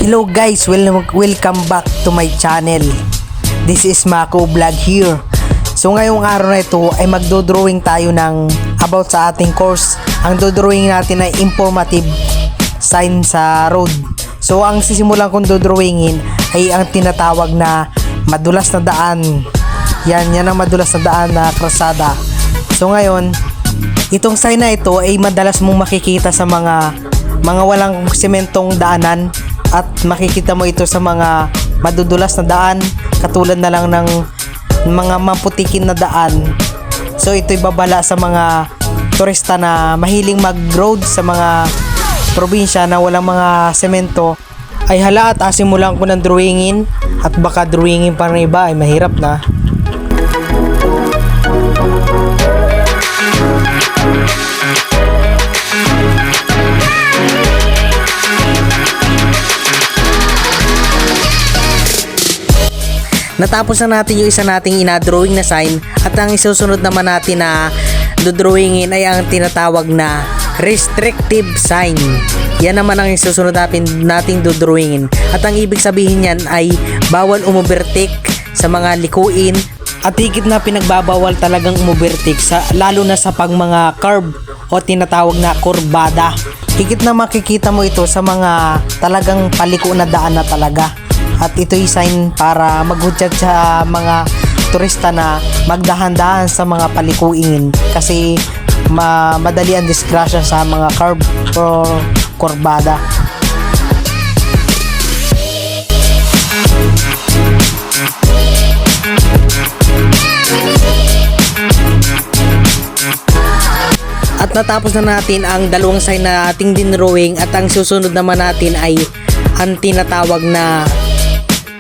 Hello guys, welcome back to my channel. This is Mako Vlog here. So ngayong araw na ito ay magdodrawing tayo ng about sa ating course. Ang dodrawing natin ay informative sign sa road. So ang sisimulan kong dodrawingin ay ang tinatawag na madulas na daan. Yan ang madulas na daan na krasada. So ngayon, itong sign na ito ay madalas mong makikita sa mga walang sementong daanan. At makikita mo ito sa mga madudulas na daan, katulad na lang ng mga maputikin na daan. So ito'y babala sa mga turista na mahiling mag-road sa mga probinsya na walang mga semento. Ay hala, at asimulan ko ng drawingin at baka drawingin pa ng iba ay mahirap na. Natapos na natin yung isa nating inadrawing na sign at ang isusunod naman natin na dodrawingin ay ang tinatawag na restrictive sign. Yan naman ang isusunod nating dodrawingin. At ang ibig sabihin yan ay bawal umovertake sa mga likuin at higit na pinagbabawal talagang umovertake lalo na sa mga curve o tinatawag na kurbada. Higit na makikita mo ito sa mga talagang paliko na daan na talaga. At ito'y sign para maghudyat sa mga turista na magdahan-dahan sa mga palikuin kasi madali ang disgrasya sa mga curve o kurbada. At natapos na natin ang dalawang sign na ating dinrawing at ang susunod naman natin ay ang tinatawag na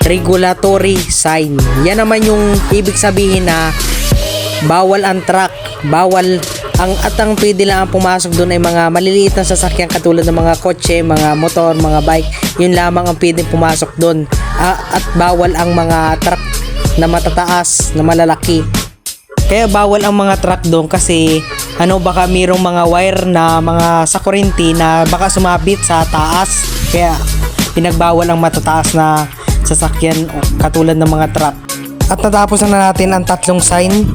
regulatory sign. Yan naman yung ibig sabihin na bawal ang truck, bawal ang pwede lang ang pumasok doon ay mga maliliit na sasakyan katulad ng mga kotse, mga motor, mga bike. Yun lamang ang pwedeng pumasok doon. At bawal ang mga truck na matataas, na malalaki. Kaya bawal ang mga truck doon kasi baka mayroong mga wire na mga sa kuryente na baka sumabit sa taas. Kaya pinagbawal ang matataas na sasakyan katulad ng mga truck. At natapos na natin ang tatlong sign